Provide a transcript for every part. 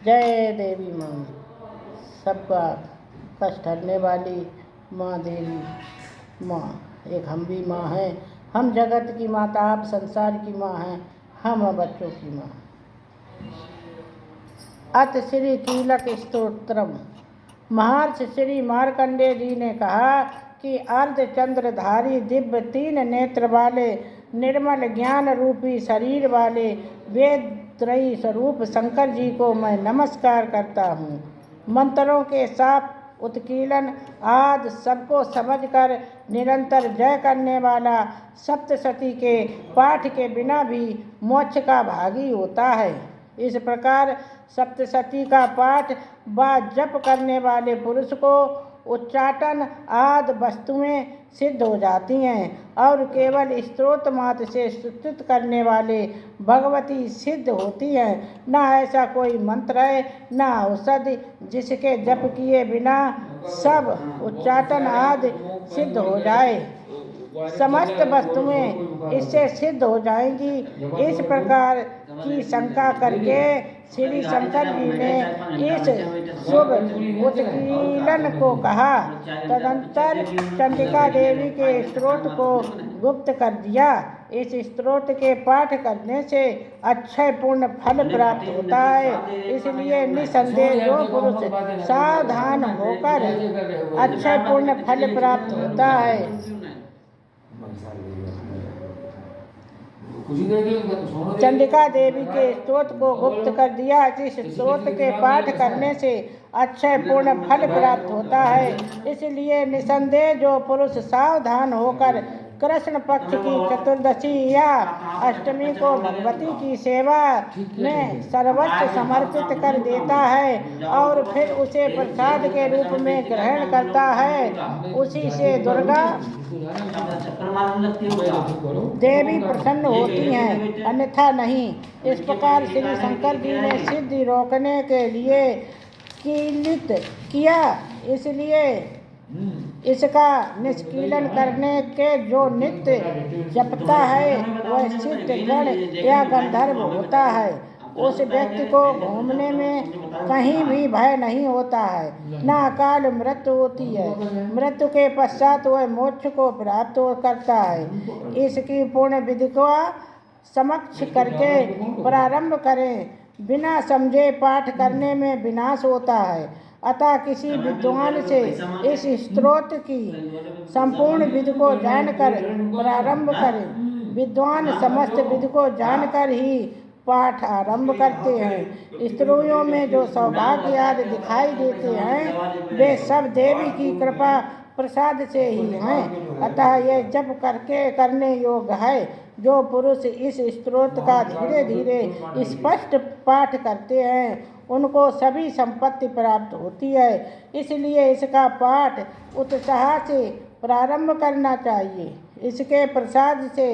जय देवी माँ, सबका कष्ट हरने वाली माँ देवी माँ। एक हम भी माँ हैं, हम जगत की माता, आप संसार की माँ हैं, हम बच्चों की माँ। अत श्री कीलक स्तोत्रम। महर्षि श्री मार्कंडेय जी ने कहा कि अर्धचंद्रधारी दिव्य 3 नेत्र वाले निर्मल ज्ञान रूपी शरीर वाले वेद त्रयी स्वरूप शंकर जी को मैं नमस्कार करता हूँ। मंत्रों के साफ उत्कीलन आदि सबको समझकर निरंतर जय करने वाला सप्तशती के पाठ के बिना भी मोक्ष का भागी होता है। इस प्रकार सप्तशती का पाठ व जप करने वाले पुरुष को उच्चाटन आदि वस्तुएं सिद्ध हो जाती हैं और केवल स्तोत्र मात्र से स्तुति करने वाले भगवती सिद्ध होती हैं। न ऐसा कोई मंत्र है न औषधि जिसके जप किए बिना सब उच्चाटन आदि सिद्ध हो जाए। समस्त वस्तुएं इससे सिद्ध हो जाएंगी। इस प्रकार की शंका करके श्री शंकर जी ने इस शुभ उत्कीलन को कहा। तदंतर चंडिका देवी के स्तोत्र को गुप्त कर दिया। इस स्तोत्र के पाठ करने से अक्षय पूर्ण फल प्राप्त होता है। इसलिए निसंदेह जो पुरुष सावधान होकर अक्षय पूर्ण फल प्राप्त होता है। चंडिका देवी के स्तोत्र को गुप्त कर दिया। जिस स्तोत्र के पाठ करने से अक्षय पूर्ण फल प्राप्त होता है। इसलिए निसंदेह जो पुरुष सावधान होकर कृष्ण पक्ष की चतुर्दशी या अष्टमी को भगवती की सेवा में सर्वस्व समर्पित कर देता है और फिर उसे प्रसाद के रूप में ग्रहण करता है, उसी से दुर्गा देवी प्रसन्न होती हैं, अन्यथा नहीं। इस प्रकार श्री शंकर जी ने सिद्धि रोकने के लिए कीलित किया। इसलिए इसका निष्कीलन करने के जो नित्य जपता है वह सिद्ध गण या गंधर्व होता है। उस व्यक्ति को घूमने में कहीं भी भय नहीं होता है, न अकाल मृत्यु होती है। मृत्यु के पश्चात वह मोक्ष को प्राप्त करता है। इसकी पूर्ण विधि को समक्ष करके प्रारंभ करें। बिना समझे पाठ करने में विनाश होता है। अतः किसी विद्वान से इस स्तोत्र की संपूर्ण विधि को जानकर प्रारंभ करें। विद्वान समस्त विधि को जानकर ही पाठ आरंभ करते हैं। स्त्रियों में जो सौभाग्य आदि दिखाई देते हैं वे सब देवी की कृपा प्रसाद से ही हैं। अतः यह जप करके करने योग्य है। जो पुरुष इस स्तोत्र का धीरे धीरे स्पष्ट पाठ करते हैं उनको सभी संपत्ति प्राप्त होती है। इसलिए इसका पाठ उत्साह से प्रारंभ करना चाहिए। इसके प्रसाद से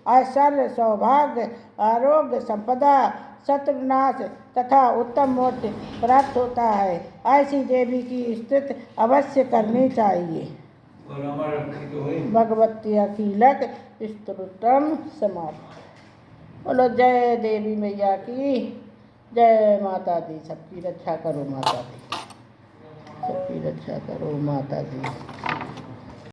ऐश्वर्य, सौभाग्य, आरोग्य, संपदा, शत्रुनाश तथा उत्तम मोक्ष प्राप्त होता है। ऐसी देवी की स्तुति अवश्य करनी चाहिए। भगवती अकीलक स्तोत्रम समाप्त। बोलो जय देवी मैया की जय। माता दी सबकी रक्षा करो, माता दी सबकी रक्षा करो, माता दी।